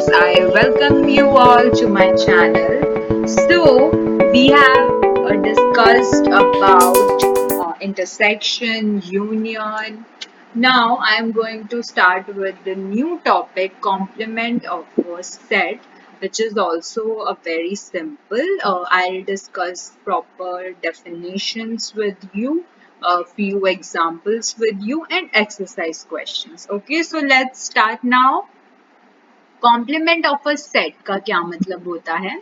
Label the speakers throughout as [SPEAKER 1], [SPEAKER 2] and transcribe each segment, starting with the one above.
[SPEAKER 1] viewers, I welcome you all to my channel. So, we have discussed about intersection, union. Now, I am going to start with the new topic, complement of a set, which is also a very simple. I'll discuss proper definitions with you, a few examples with you, and exercise questions. Okay, so let's start now. Complement of a set का क्या मतलब होता है?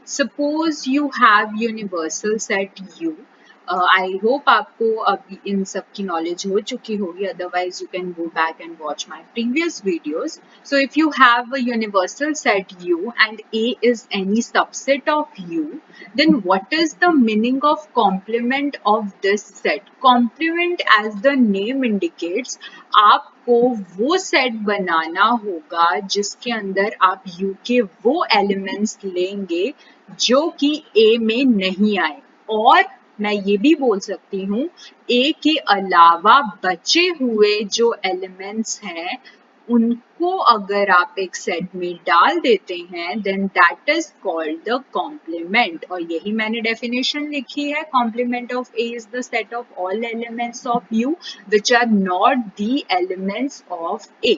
[SPEAKER 1] Suppose you have universal set U. I hope आपको अभी इन सब की नॉलेज हो चुकी होगी, otherwise you can go back and watch my previous videos. So if you have a universal set U and A is any subset of U, then what is the meaning of complement of this set? Complement, as the name indicates, आपको वो set बनाना होगा जिसके अंदर आप you के वो elements लेंगे जो कि ए में नहीं आए, और मैं ये भी बोल सकती हूँ ए के अलावा बचे हुए जो एलिमेंट्स हैं उनको अगर आप एक सेट में डाल देते हैं then that is called the complement. और यही मैंने डेफिनेशन लिखी है. Complement of A is the set of all elements of U which are not the elements of A,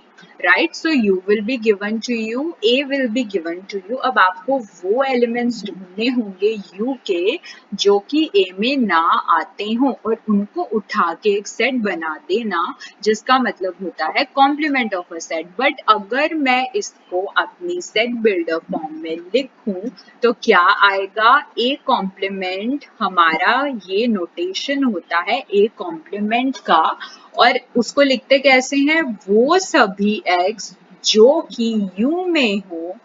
[SPEAKER 1] right? So U will be given to you, A will be given to you. अब आपको वो elements ढूंढने होंगे U के जो कि A में ना आते हों और उनको उठा के एक सेट बना देना, जिसका मतलब होता है complement of a set. But अगर मैं इसको अपनी सेट बिल्डर फॉर्म में लिखूं तो क्या आएगा? A complement. हमारा ये नोटेशन होता है ए कॉम्प्लीमेंट का, और उसको लिखते कैसे हैं? वो सभी x जो कि U में हो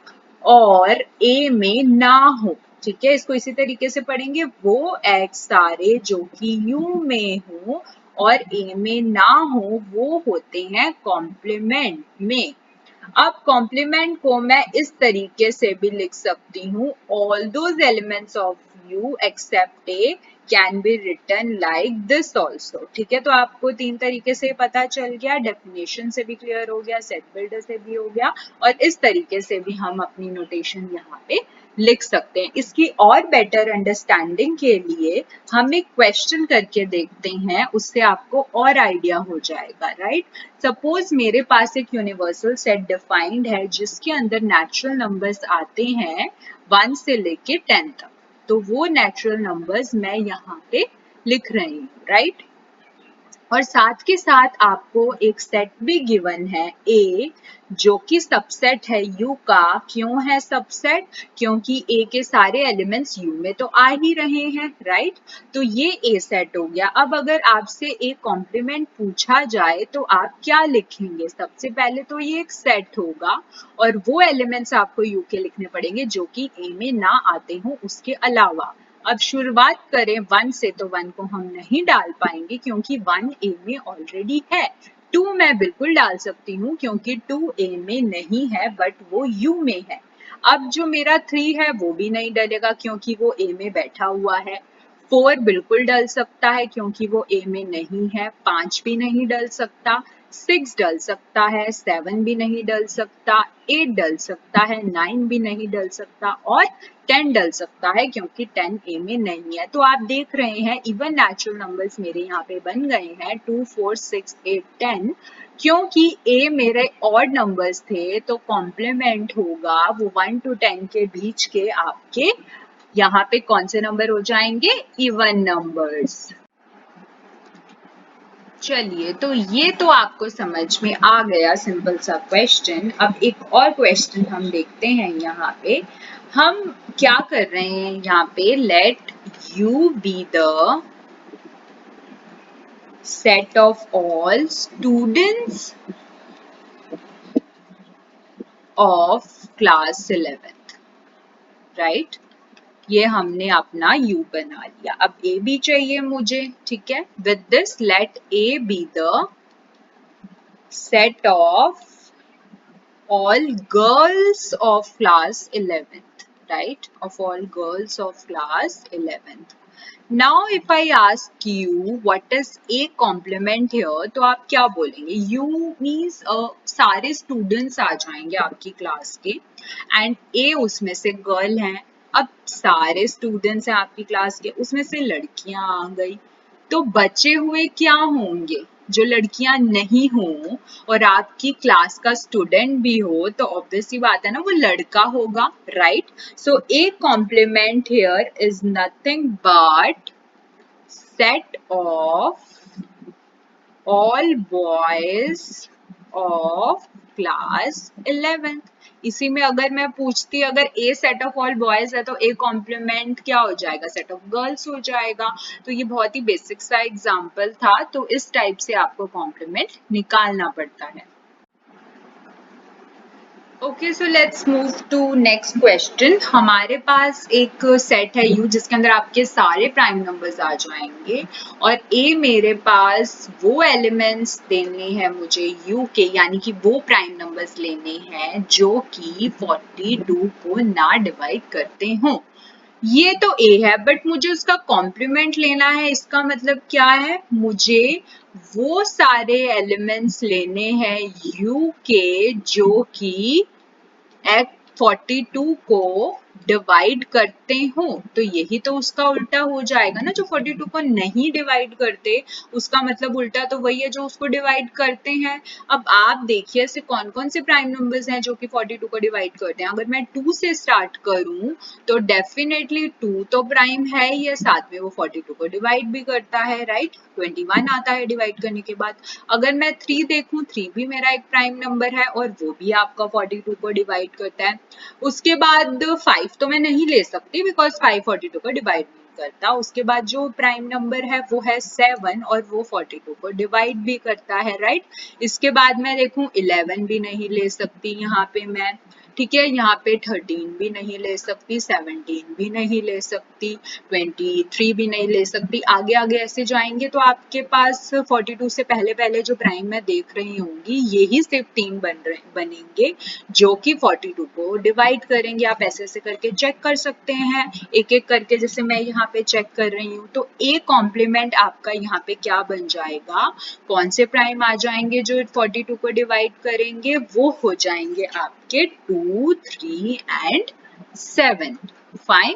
[SPEAKER 1] और A में ना हो. ठीक है, इसको इसी तरीके से पढ़ेंगे. वो x सारे जो कि U में हो और A में ना हो वो होते हैं कॉम्प्लीमेंट में. अब कॉम्प्लीमेंट को मैं इस तरीके से भी लिख सकती हूँ, all those elements of U except A can be written like this also. ठीक है, तो आपको तीन तरीके से पता चल गया, डेफिनेशन से भी क्लियर हो गया, सेट बिल्डर से भी हो गया, और इस तरीके से भी हम अपनी नोटेशन यहाँ पे लिख सकते हैं. इसकी और बेटर अंडरस्टैंडिंग के लिए हम एक क्वेश्चन करके देखते हैं, उससे आपको और आइडिया हो जाएगा. राइट? सपोज मेरे पास एक यूनिवर्सल सेट डिफाइंड है जिसके अंदर नेचुरल नंबर्स आते हैं 1 से लेके 10 तक. तो वो नेचुरल नंबर्स मैं यहाँ पे लिख रही हूँ. राइट? और साथ के साथ आपको एक सेट भी गिवन है ए जो कि सबसेट है यू का. क्यों है सबसेट? क्योंकि ए के सारे एलिमेंट्स यू में तो आ ही रहे हैं. राइट? तो ये ए सेट हो गया. अब अगर आपसे एक कॉम्प्लीमेंट पूछा जाए तो आप क्या लिखेंगे? सबसे पहले तो ये एक सेट होगा और वो एलिमेंट्स आपको यू के लिखने पड़ेंगे जो कि ए में ना आते हों उसके अलावा. अब शुरुआत करें 1 से, तो 1 को हम नहीं डाल पाएंगे क्योंकि 1 ए में ऑलरेडी है. 2 मैं बिल्कुल डाल सकती हूँ क्योंकि 2 ए में नहीं है बट वो यू में है. अब जो मेरा 3 है वो भी नहीं डलेगा क्योंकि वो ए में बैठा हुआ है. 4 बिल्कुल डल सकता है क्योंकि वो ए में नहीं है. 5 भी नहीं डल सकता. 6 डल सकता है. 7 भी नहीं डल सकता. 8 डल सकता है. 9 भी नहीं डल सकता. और 10 डल सकता है क्योंकि 10 ए में नहीं है. तो आप देख रहे हैं इवन नेचुरल नंबर्स मेरे यहाँ पे बन गए हैं 2, 4, 6, 8, 10. क्योंकि ए मेरे ऑड नंबर्स थे तो कॉम्प्लीमेंट होगा वो 1 to 10 के बीच के आपके यहाँ पे कौन से नंबर हो जाएंगे? Even numbers. चलिए, तो ये तो आपको समझ में आ गया सिंपल सा क्वेश्चन. अब एक और क्वेश्चन हम देखते हैं. यहाँ पे हम क्या कर रहे हैं? यहाँ पे let you B the set of all students of class 11th. Right? ये हमने अपना U बना लिया. अब A भी चाहिए मुझे. ठीक है, with this let A be the set of all girls of class 11th. Right? Of all girls of class 11th. Now if I ask you what is A complement here, तो आप क्या बोलेंगे? U means सारे students आ जाएंगे आपकी class के and ए उसमें से गर्ल है। अब सारे स्टूडेंट्स हैं आपकी क्लास के, उसमें से लड़कियां आ गई, तो बचे हुए क्या होंगे? जो लड़कियां नहीं हो और आपकी क्लास का स्टूडेंट भी हो, तो ऑब्वियसली बात है ना, वो लड़का होगा, right? So A complement here is nothing but set of all boys of class 11th। इसी में अगर मैं पूछती, अगर ए सेट ऑफ ऑल बॉयज है तो ए कॉम्प्लीमेंट क्या हो जाएगा? सेट ऑफ गर्ल्स हो जाएगा। तो ये बहुत ही बेसिक सा एग्जाम्पल था, तो इस टाइप से आपको कॉम्प्लीमेंट निकालना पड़ता है। Okay, so let's move to next question. हमारे पास एक सेट है यू जिसके अंदर आपके सारे प्राइम नंबर्स आ जाएंगे और ए मेरे पास वो एलिमेंट्स देने हैं मुझे यू के, यानी कि वो प्राइम नंबर्स लेने हैं जो कि 42 को ना डिवाइड करते हो। ये तो ए है, बट मुझे उसका कॉम्प्लीमेंट लेना है। इसका मतलब क्या है? मुझे वो सारे एलिमेंट्स लेने हैं यू के जो कि 42 को डिवाइड करते हो। तो यही तो उसका उल्टा हो जाएगा ना, जो 42 को नहीं डिवाइड करते उसका मतलब उल्टा तो वही है जो उसको डिवाइड करते हैं। अब आप देखिए ऐसे कौन कौन से प्राइम नंबर्स हैं जो कि 42 को डिवाइड करते हैं। अगर मैं 2 से स्टार्ट करूं तो डेफिनेटली 2 तो प्राइम है ही है, साथ में वो 42 को डिवाइड भी करता है, राइट? 21 आता है डिवाइड करने के बाद। अगर मैं 3 देखूं, 3 भी मेरा एक प्राइम नंबर है और वो भी आपका 42 को डिवाइड करता है। उसके बाद 5 तो मैं नहीं ले सकती बिकॉज 5 42 को डिवाइड नहीं करता। उसके बाद जो प्राइम नंबर है वो है 7 और वो 42 को डिवाइड भी करता है, राइट? इसके बाद मैं देखूं 11 भी नहीं ले सकती यहाँ पे मैं, ठीक है? यहाँ पे 13 भी नहीं ले सकती, 17 भी नहीं ले सकती, 23 भी नहीं ले सकती। आगे आगे ऐसे जाएंगे तो आपके पास 42 से पहले पहले जो प्राइम मैं देख रही होंगी यही सिर्फ 3 बनेंगे जो कि 42 को डिवाइड करेंगे। आप ऐसे ऐसे करके चेक कर सकते हैं, एक एक करके, जैसे मैं यहाँ पे चेक कर रही हूँ। तो ए कॉम्प्लीमेंट आपका यहाँ पे क्या बन जाएगा? कौन से प्राइम आ जाएंगे जो 42 को डिवाइड करेंगे? वो हो जाएंगे आपके 2, 3 एंड 7। फाइन।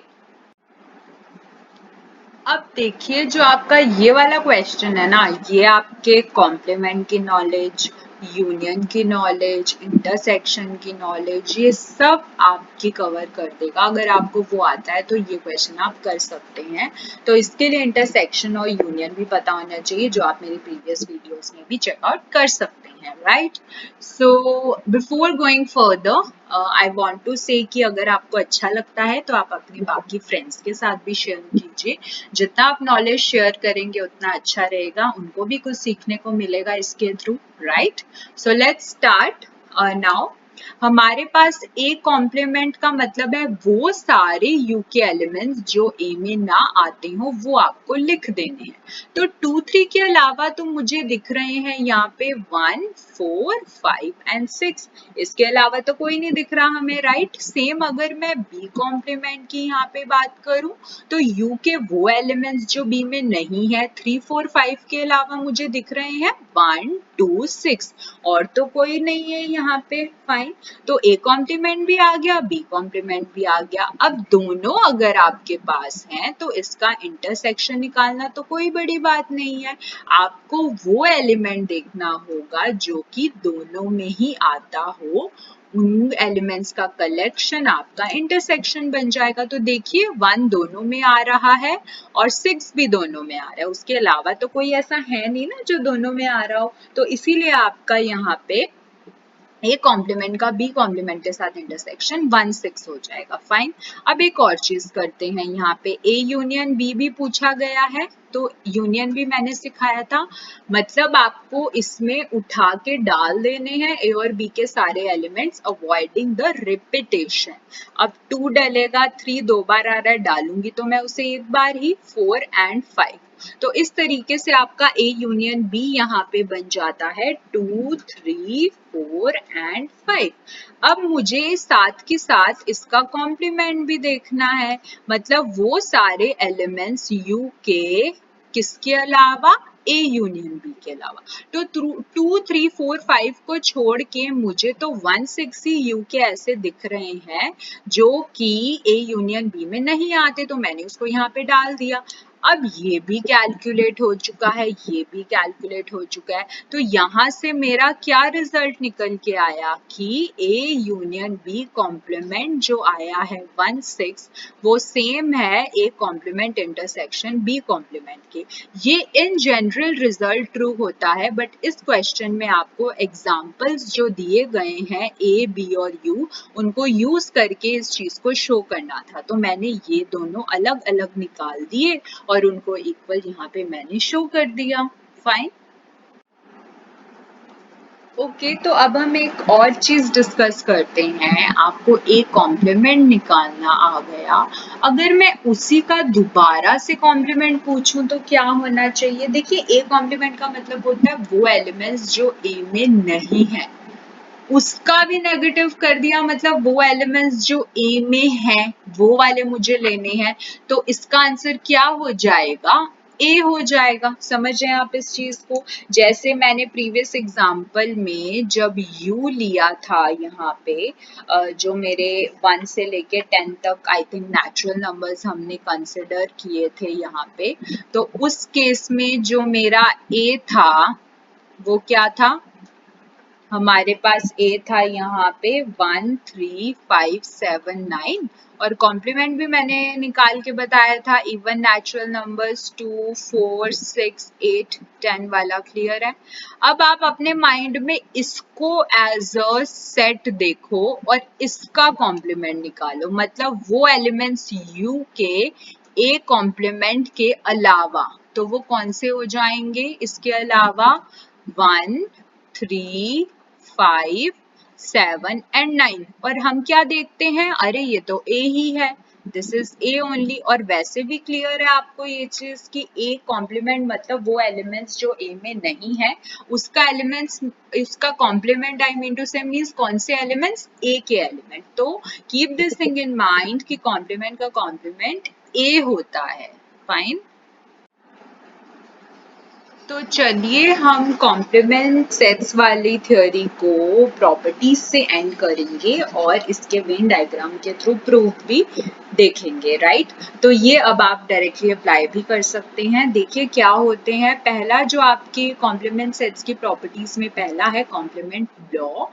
[SPEAKER 1] अब देखिए जो आपका ये वाला क्वेश्चन है ना, ये आपके कॉम्प्लीमेंट की नॉलेज, यूनियन की नॉलेज, इंटरसेक्शन की नॉलेज, ये सब आपकी कवर कर देगा। अगर आपको वो आता है तो ये क्वेश्चन आप कर सकते हैं। तो इसके लिए इंटरसेक्शन और यूनियन भी पता होना चाहिए, जो आप मेरी प्रीवियस वीडियोस में भी चेकआउट कर सकते हैं, right? So before going further I want to say कि अगर आपको अच्छा लगता है तो आप अपने बाकी फ्रेंड्स के साथ भी शेयर कीजिए। जितना आप नॉलेज शेयर करेंगे उतना अच्छा रहेगा, उनको भी कुछ सीखने को मिलेगा इसके through, right? So let's start now. हमारे पास ए कॉम्प्लीमेंट का मतलब है वो सारे यू के एलिमेंट्स जो ए में ना आते हो वो आपको लिख देने हैं। तो 2, 3 के अलावा तो मुझे दिख रहे हैं यहाँ पे 1, 4, 5 एंड 6। इसके अलावा तो कोई नहीं दिख रहा हमें, राइट? सेम अगर मैं बी कॉम्प्लीमेंट की यहाँ पे बात करूं तो यू के वो एलिमेंट्स जो बी में नहीं है, 3, 4, 5 के अलावा मुझे दिख रहे हैं 1, 2, 6 और तो कोई नहीं है यहाँ पे। फाइन। तो ए कॉम्प्लीमेंट भी आ गया, बी कॉम्प्लीमेंट भी आ गया। अब दोनों अगर आपके पास हैं तो इसका इंटरसेक्शन निकालना तो कोई बड़ी बात नहीं है। आपको वो एलिमेंट देखना होगा जो कि दोनों में ही आता हो, उन एलिमेंट्स का कलेक्शन आपका इंटरसेक्शन बन जाएगा। तो देखिए 1 दोनों में आ रहा है और 6 भी दोनों में आ रहा है, उसके अलावा तो कोई ऐसा है नहीं ना जो दोनों में आ रहा हो। तो इसीलिए आपका यहाँ पे ए कॉम्प्लीमेंट का बी कॉम्प्लीमेंट के साथ इंटरसेक्शन 1, 6 हो जाएगा। फाइन। अब एक और चीज करते हैं, यहाँ पे ए यूनियन बी भी पूछा गया है, तो यूनियन भी मैंने सिखाया था। मतलब आपको इसमें उठा के डाल देने हैं ए और बी के सारे एलिमेंट्स, अवॉइडिंग द रिपीटेशन। अब 2 डलेगा, 3 2 बार आ रहा है, डालूंगी तो मैं उसे एक बार ही, 4 एंड 5। तो इस तरीके से आपका A यूनियन B यहाँ पे बन जाता है 2, 3, 4 एंड 5। अब मुझे साथ के साथ इसका कॉम्प्लीमेंट भी देखना है, मतलब वो सारे एलिमेंट्स U के किसके अलावा, A यूनियन B के अलावा। तो 2, 3, 4, 5 को छोड़ के मुझे तो 1, 6 ही U के ऐसे दिख रहे हैं जो कि A यूनियन B में नहीं आते, तो मैंने उसको यहाँ पे डाल दिया। अब ये भी कैलकुलेट हो चुका है, ये भी कैलकुलेट हो चुका है, तो यहाँ से मेरा क्या रिजल्ट निकल के आया कि A यूनियन B कॉम्प्लीमेंट जो आया है 1, 6 वो सेम है A complement intersection B complement के। ये इन जनरल रिजल्ट ट्रू होता है, बट इस क्वेश्चन में आपको एग्जाम्पल्स जो दिए गए हैं A, B और U, उनको यूज करके इस चीज को शो करना था, तो मैंने ये दोनों अलग अलग निकाल दिए और उनको इक्वल यहाँ पे मैंने शो कर दिया। फाइन। ओके, तो अब हम एक और चीज डिस्कस करते हैं। आपको एक कॉम्प्लीमेंट निकालना आ गया, अगर मैं उसी का दोबारा से कॉम्प्लीमेंट पूछूं तो क्या होना चाहिए। देखिए, ए कॉम्प्लीमेंट का मतलब होता है वो एलिमेंट्स जो ए में नहीं है, उसका भी नेगेटिव कर दिया, मतलब वो एलिमेंट्स जो ए में हैं वो वाले मुझे लेने हैं, तो इसका आंसर क्या हो जाएगा, ए हो जाएगा। समझ रहे हैं आप इस चीज को। जैसे मैंने प्रीवियस एग्जांपल में जब यू लिया था यहाँ पे, जो मेरे 1 से लेके 10 तक आई थिंक नेचुरल नंबर्स हमने कंसिडर किए थे यहाँ पे, तो उस केस में जो मेरा ए था वो क्या था, हमारे पास ए था यहाँ पे 1, 3, 5, 7, 9, और कॉम्प्लीमेंट भी मैंने निकाल के बताया था इवन नेचुरल नंबर्स 2, 4, 6, 8, 10 वाला। क्लियर है। अब आप अपने माइंड में इसको एज अ सेट देखो और इसका कॉम्प्लीमेंट निकालो, मतलब वो एलिमेंट्स यू के ए कॉम्प्लीमेंट के अलावा, तो वो कौन से हो जाएंगे इसके अलावा, 1, 3, 5, 7 एंड 9। और हम क्या देखते हैं, अरे ये तो ए ही है, दिस इज ए ओनली। और वैसे भी क्लियर है आपको ये चीज कि ए कॉम्प्लीमेंट मतलब वो एलिमेंट्स जो ए में नहीं है उसका एलिमेंट्स, इसका कॉम्प्लीमेंट आई मीन टू से मीन्स कौन से एलिमेंट्स, ए के एलिमेंट। तो keep this thing in mind कि कॉम्प्लीमेंट का कॉम्प्लीमेंट ए होता है। फाइन। तो चलिए हम कॉम्प्लीमेंट सेट्स वाली थ्योरी को प्रॉपर्टीज से एंड करेंगे और इसके वेन डायग्राम के थ्रू प्रूफ भी देखेंगे, राइट। तो ये अब आप डायरेक्टली अप्लाई भी कर सकते हैं। देखिए क्या होते हैं, पहला जो आपके कॉम्प्लीमेंट सेट्स की प्रॉपर्टीज में पहला है कॉम्प्लीमेंट लॉ।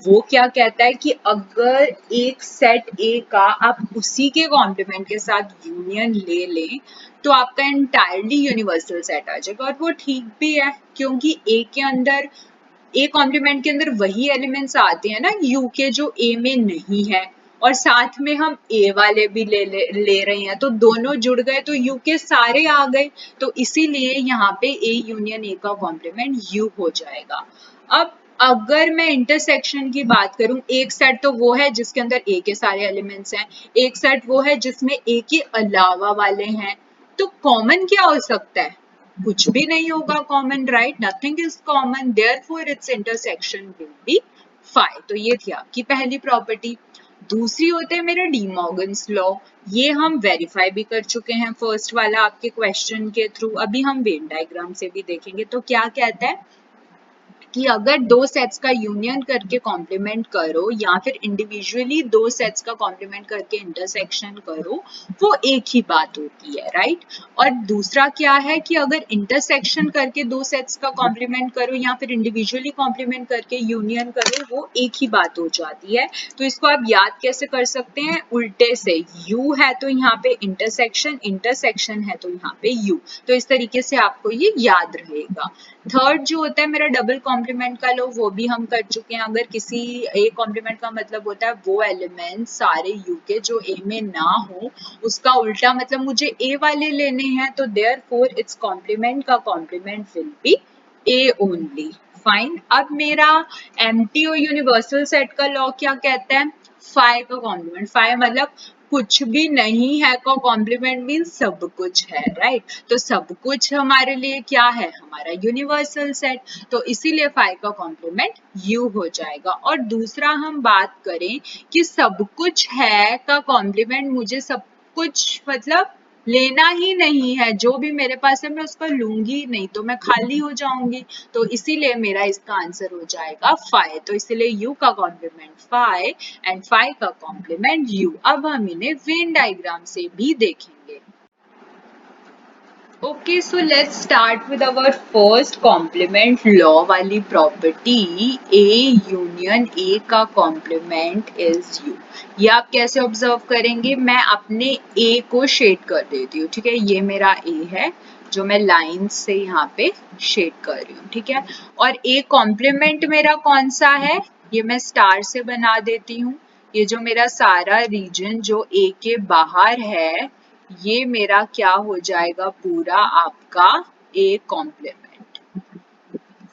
[SPEAKER 1] वो क्या कहता है कि अगर एक सेट ए का आप उसी के कॉम्प्लीमेंट के साथ यूनियन ले लें तो आपका एंटायरली यूनिवर्सल सेट आ जाएगा। और वो ठीक भी है, क्योंकि ए के अंदर, ए कॉम्प्लीमेंट के अंदर वही एलिमेंट्स आते हैं ना यू के जो ए में नहीं है, और साथ में हम ए वाले भी ले रहे हैं, तो दोनों जुड़ गए तो यू के सारे आ गए, तो इसीलिए यहाँ पे ए यूनियन ए का कॉम्प्लीमेंट यू हो जाएगा। अब अगर मैं इंटरसेक्शन की बात करूं, एक सेट तो वो है जिसके अंदर ए के सारे एलिमेंट्स हैं, एक सेट वो है जिसमें ए के अलावा वाले हैं, तो कॉमन क्या हो सकता है, कुछ भी नहीं होगा common, right, nothing is common, therefore it's intersection will be 5। तो ये थी आपकी पहली प्रॉपर्टी। दूसरी होते हैं मेरा डी मॉर्गन्स लॉ। ये हम वेरीफाई भी कर चुके हैं फर्स्ट वाला आपके क्वेश्चन के थ्रू, अभी हम वेन डायग्राम से भी देखेंगे। तो क्या कहता है कि अगर दो सेट्स का यूनियन करके कॉम्प्लीमेंट करो या फिर इंडिविजुअली दो सेट्स का कॉम्प्लीमेंट करके इंटरसेक्शन करो, वो एक ही बात होती है, राइट। और दूसरा क्या है कि अगर इंटरसेक्शन करके दो सेट्स का कॉम्प्लीमेंट करो या फिर इंडिविजुअली कॉम्प्लीमेंट करके यूनियन करो, वो एक ही बात हो जाती है। तो इसको आप याद कैसे कर सकते हैं, उल्टे से, यू है तो यहाँ पे इंटरसेक्शन, इंटरसेक्शन है तो यहाँ पे यू, तो इस तरीके से आपको ये याद रहेगा। थर्ड जो होता है मेरा डबल कॉम्प्लीमेंट का लो, वो भी हम कर चुके हैं। अगर किसी ए कॉम्प्लीमेंट का मतलब होता है वो एलिमेंट सारे यू के जो ए में ना हो, उसका उल्टा मतलब मुझे ए वाले लेने हैं, तो देयरफॉर इट्स कॉम्प्लीमेंट का complement will be A only. Fine. अब मेरा एम्प्टी और यूनिवर्सल सेट का लॉ क्या कहता है, फाइव का कॉम्प्लीमेंट, फाइव मतलब कुछ भी नहीं है का कॉम्प्लीमेंट मीन्स सब कुछ है, राइट? तो सब कुछ हमारे लिए क्या है? हमारा यूनिवर्सल सेट। तो इसीलिए फाइव का कॉम्प्लीमेंट यू हो जाएगा। और दूसरा हम बात करें कि सब कुछ है का कॉम्प्लीमेंट मुझे सब कुछ मतलब लेना ही नहीं है, जो भी मेरे पास है मैं उसको लूंगी नहीं तो मैं खाली हो जाऊंगी। तो इसीलिए मेरा इसका आंसर हो जाएगा फाइव। तो इसीलिए यू का कॉम्प्लीमेंट फाइव एंड फाइव का कॉम्प्लीमेंट यू। अब हम इन्हें वेन डायग्राम से भी देखेंगे। Okay, so let's start with our first complement law वाली property A union A का complement is U। ये आप कैसे ऑब्जर्व करेंगे? मैं अपने A को शेड कर देती हूँ, ठीक है? ये मेरा A है जो मैं लाइन से यहाँ पे शेड कर रही हूँ, ठीक है? और A कॉम्प्लीमेंट मेरा कौन सा है? ये मैं स्टार से बना देती हूँ। ये जो मेरा सारा रीजन जो A के बाहर है, ये मेरा क्या हो जाएगा? पूरा आपका ए कॉम्प्लीमेंट।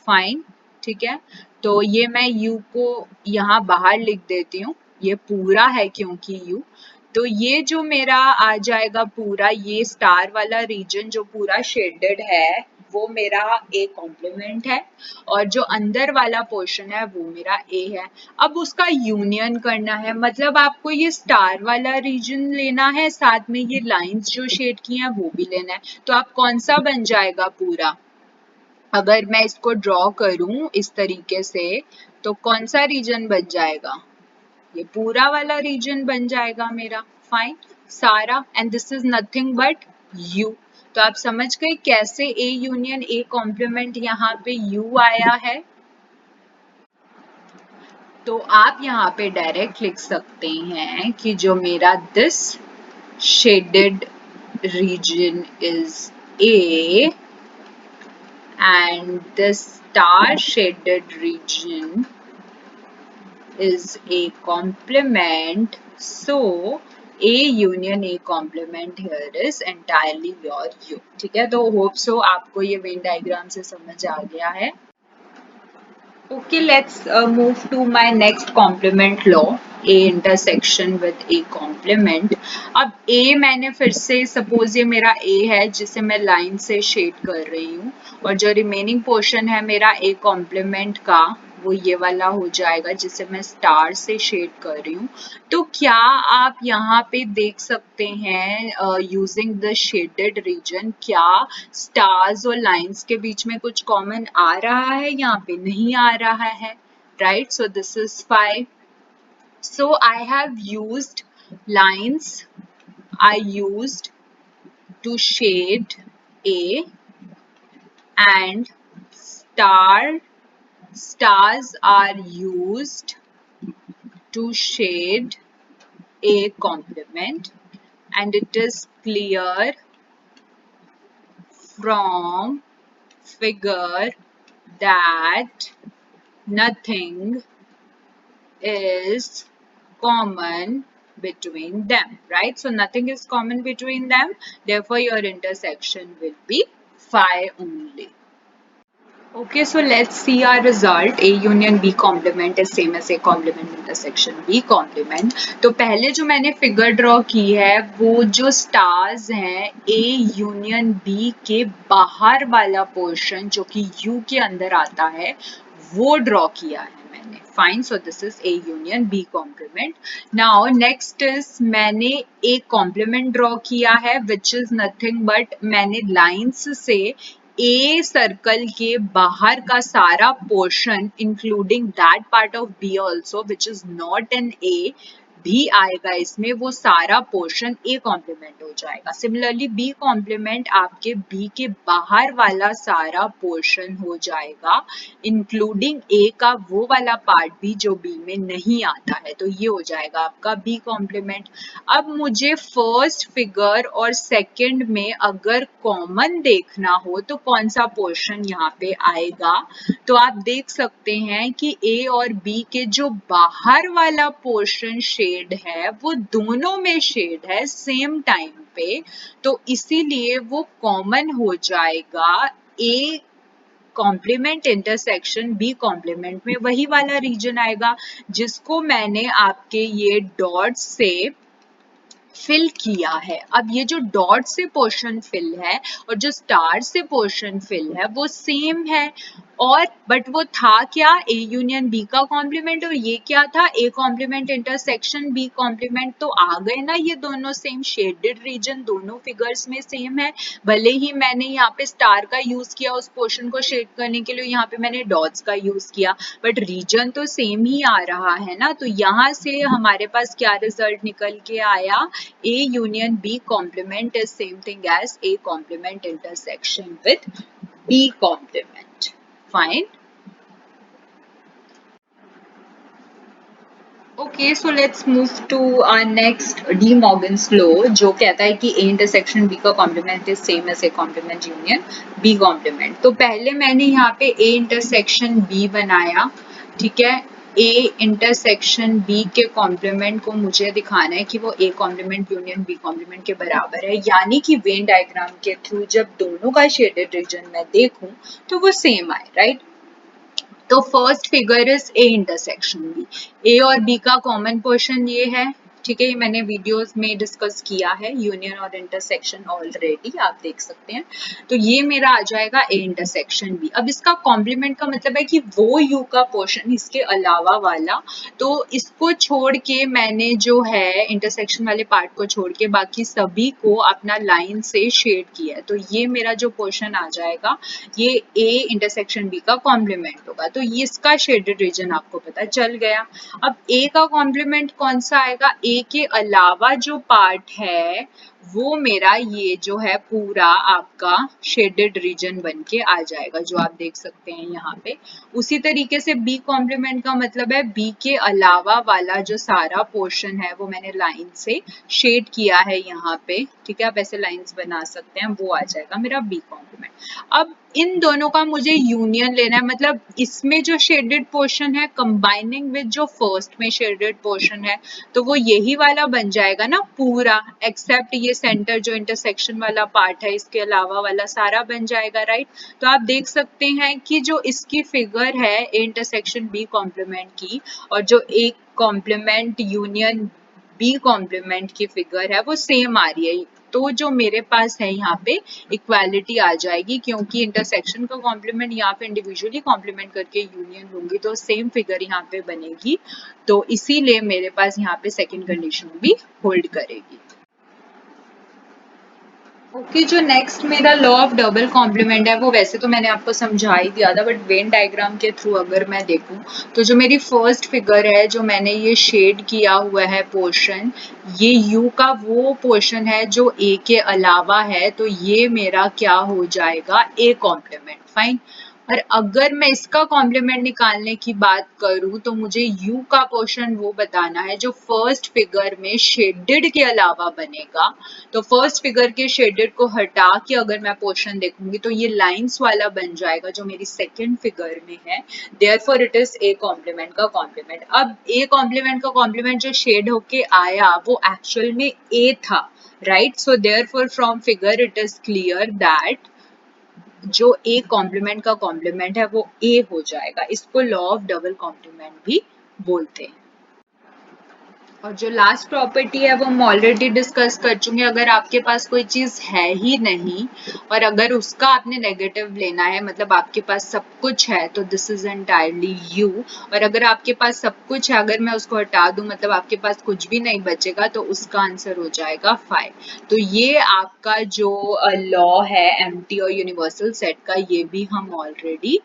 [SPEAKER 1] फाइन, ठीक है? तो ये मैं यू को यहाँ बाहर लिख देती हूँ, ये पूरा है क्योंकि यू। तो ये जो मेरा आ जाएगा पूरा, ये स्टार वाला रीजन जो पूरा शेडेड है वो मेरा ए कॉम्प्लीमेंट है, और जो अंदर वाला पोर्शन है वो मेरा ए है। अब उसका यूनियन करना है, मतलब आपको ये स्टार वाला रीजन लेना है, साथ में ये लाइंस जो शेड की हैं वो भी लेना है। तो आप कौन सा बन जाएगा पूरा? अगर मैं इसको ड्रॉ करूं इस तरीके से तो कौन सा रीजन बन जाएगा? ये पूरा वाला रीजन बन जाएगा मेरा। फाइन, सारा, and this is nothing but you. तो आप समझ गए कैसे ए यूनियन ए कॉम्प्लीमेंट यहाँ पे यू आया है। तो आप यहाँ पे डायरेक्ट लिख सकते हैं कि जो मेरा this shaded region is a and this star shaded region is a complement, so A union A complement here is entirely your U। ठीक है? तो hope so आपको ये वेन डायग्राम से समझ आ गया है। Okay, let's move to my next complement law, A intersection with A complement। अब A मैंने फिर से सपोज ये मेरा A है जिसे मैं लाइन से शेड कर रही हूँ, और जो रिमेनिंग पोर्शन है मेरा A कॉम्प्लीमेंट का वो ये वाला हो जाएगा जिसे मैं स्टार से शेड कर रही हूँ। तो क्या आप यहाँ पे देख सकते हैं यूजिंग द शेडेड रीजन, क्या स्टार्स और लाइंस के बीच में कुछ कॉमन आ रहा है? यहाँ पे नहीं आ रहा है, right? So this is 5। So I have used lines, I used to shade A, and stars are used to shade A complement, and it is clear from figure that nothing is common between them, right? So nothing is common between them, therefore your intersection will be 5 only. Okay, so let's see our result. A union B complement is same as A complement intersection B complement। तो पहले जो मैंने figure draw की है वो जो stars हैं A union B के बाहर वाला पोर्शन जो कि U के अंदर आता है वो ड्रॉ किया है मैंने। Fine, so this is A union B complement। Now next is मैंने A complement ड्रॉ किया है विच इज नथिंग बट मैंने लाइंस से ए सर्कल के बाहर का सारा portion including that part of B also which is not in A भी आएगा इसमें, वो सारा पोर्शन ए कॉम्प्लीमेंट हो जाएगा। सिमिलरली बी कॉम्प्लीमेंट आपके बी के बाहर वाला सारा पोर्शन हो जाएगा इंक्लूडिंग ए का वो वाला पार्ट भी जो बी में नहीं आता है, तो ये हो जाएगा आपका बी कॉम्प्लीमेंट। अब मुझे फर्स्ट फिगर और सेकंड में अगर कॉमन देखना हो तो कौन सा पोर्शन यहाँ पे आएगा? तो आप देख सकते हैं कि ए और बी के जो बाहर वाला पोर्शन शेड है वो दोनों में शेड है सेम टाइम पे, तो इसीलिए वो कॉमन हो जाएगा A complement intersection B complement में वही वाला रीजन आएगा जिसको मैंने आपके ये डॉट्स से फिल किया है। अब ये जो डॉट से पोर्शन फिल है और जो स्टार से पोर्शन फिल है वो सेम है, और बट वो था क्या, ए यूनियन बी का कॉम्प्लीमेंट, और ये क्या था, A complement intersection B complement. तो आ गए ना ये दोनों सेम, शेडेड रीजन दोनों फिगर्स में सेम है। भले ही मैंने यहाँ पे स्टार का यूज किया उस पोर्शन को शेड करने के लिए, यहाँ पे मैंने डॉट्स का यूज किया, बट रीजन तो सेम ही आ रहा है ना। तो यहाँ से हमारे पास क्या रिजल्ट निकल के आया, A union B complement is same thing as A complement intersection with B complement. Fine. Okay, so let's move to our next De Morgan's law, जो कहता है कि A intersection B का complement is same as A complement union B complement. तो पहले मैंने यहाँ पे A intersection B बनाया, ठीक है। A इंटरसेक्शन B के कॉम्प्लीमेंट को मुझे दिखाना है कि वो A complement union B complement के बराबर है, यानी कि वेन डायग्राम के थ्रू जब दोनों का शेडेड रीजन मैं देखूं तो वो सेम आए, राइट। तो first figure is A intersection B, A और बी का कॉमन पोर्शन ये है, ठीक है। ये मैंने वीडियोस में डिस्कस किया है, यूनियन और इंटरसेक्शन ऑलरेडी आप देख सकते हैं। तो ये मेरा आ जाएगा ए इंटरसेक्शन बी। अब इसका कॉम्प्लीमेंट का मतलब है कि वो यू का पोर्शन इसके अलावा वाला, तो इसको छोड़ के मैंने जो है इंटरसेक्शन वाले पार्ट को छोड़ के बाकी सभी को अपना लाइन से शेड किया है। तो ये मेरा जो पोर्शन आ जाएगा ये ए इंटरसेक्शन बी का कॉम्प्लीमेंट होगा। तो ये इसका शेडेड रीजन आपको पता चल गया। अब ए का कॉम्प्लीमेंट कौन सा आएगा, ए के अलावा जो पार्ट है वो मेरा ये जो है पूरा आपका शेडेड रीजन बन के आ जाएगा, जो आप देख सकते हैं यहाँ पे। उसी तरीके से बी कॉम्प्लीमेंट का मतलब है बी के अलावा वाला जो सारा पोर्शन है वो मैंने लाइन से शेड किया है यहाँ पे, ठीक है। आप ऐसे लाइंस बना सकते हैं, वो आ जाएगा मेरा बी कॉम्प्लीमेंट। अब इन दोनों का मुझे यूनियन लेना है, मतलब इसमें जो शेडेड पोर्शन है कंबाइनिंग विद जो फर्स्ट में शेडेड पोर्शन है, तो वो यही वाला बन जाएगा ना पूरा, एक्सेप्ट ये सेंटर जो इंटरसेक्शन वाला पार्ट है इसके अलावा वाला सारा बन जाएगा, राइट। तो आप देख सकते हैं कि जो इसकी फिगर है ए इंटरसेक्शन बी कॉम्प्लीमेंट की और जो एक कॉम्प्लीमेंट यूनियन बी कॉम्प्लीमेंट की फिगर है वो सेम आ रही है। तो जो मेरे पास है यहाँ पे इक्वालिटी आ जाएगी, क्योंकि इंटरसेक्शन का कॉम्प्लीमेंट यहाँ पे इंडिविजुअली कॉम्प्लीमेंट करके यूनियन लूंगी तो सेम फिगर यहाँ पे बनेगी। तो इसीलिए मेरे पास यहाँ पे सेकंड कंडीशन भी होल्ड करेगी। ओके, जो नेक्स्ट मेरा लॉ ऑफ डबल कॉम्प्लीमेंट है वो वैसे तो मैंने आपको समझा ही दिया था, बट वेन डायग्राम के थ्रू अगर मैं देखूं तो जो मेरी फर्स्ट फिगर है जो मैंने ये शेड किया हुआ है पोर्शन, ये यू का वो पोर्शन है जो ए के अलावा है, तो ये मेरा क्या हो जाएगा, ए कॉम्प्लीमेंट। फाइन। और अगर मैं इसका कॉम्प्लीमेंट निकालने की बात करूं तो मुझे यू का पोर्शन वो बताना है जो फर्स्ट फिगर में शेडेड के अलावा बनेगा। तो फर्स्ट फिगर के शेडेड को हटा के अगर मैं पोर्शन देखूंगी तो ये लाइंस वाला बन जाएगा जो मेरी सेकंड फिगर में है। Therefore it is A complement का कॉम्प्लीमेंट। अब ए कॉम्प्लीमेंट का कॉम्प्लीमेंट जो शेड होके आया वो एक्चुअल में ए था, right. So therefore from figure it is clear that जो ए कॉम्प्लीमेंट का कॉम्प्लीमेंट है वो ए हो जाएगा। इसको लॉ ऑफ डबल कॉम्प्लीमेंट भी बोलते हैं। और जो लास्ट प्रॉपर्टी है वो हम ऑलरेडी डिस्कस कर चुके हैं। अगर आपके पास कोई चीज है ही नहीं और अगर उसका आपने नेगेटिव लेना है, मतलब आपके पास सब कुछ है, तो दिस इज एंटायरली यू। और अगर आपके पास सब कुछ है, अगर मैं उसको हटा दूं मतलब आपके पास कुछ भी नहीं बचेगा, तो उसका आंसर हो जाएगा 5। तो ये आपका जो लॉ है एम्प्टी और यूनिवर्सल सेट का, ये भी हम ऑलरेडी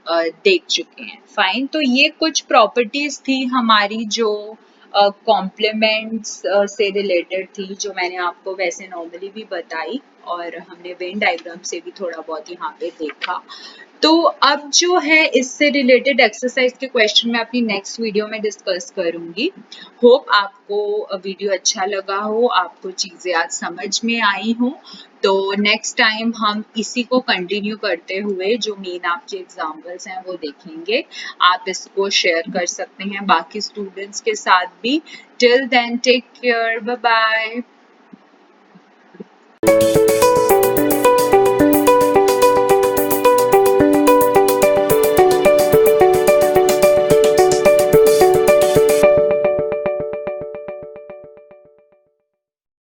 [SPEAKER 1] देख चुके हैं। फाइन। तो ये कुछ प्रॉपर्टीज थी हमारी जो कॉम्प्लीमेंट्स से रिलेटेड थी, जो मैंने आपको वैसे नॉर्मली भी बताई और हमने वेन डायग्राम से भी थोड़ा बहुत यहाँ पे देखा। तो अब जो है इससे रिलेटेड एक्सरसाइज के क्वेश्चन मैं अपनी नेक्स्ट वीडियो में डिस्कस करूंगी। होप आपको वीडियो अच्छा लगा हो, आपको चीजें आज समझ में आई हो। तो नेक्स्ट टाइम हम इसी को कंटिन्यू करते हुए जो मेन आपके एग्जाम्पल्स हैं वो देखेंगे। आप इसको शेयर कर सकते हैं बाकी स्टूडेंट्स के साथ भी। Till then take care, bye bye.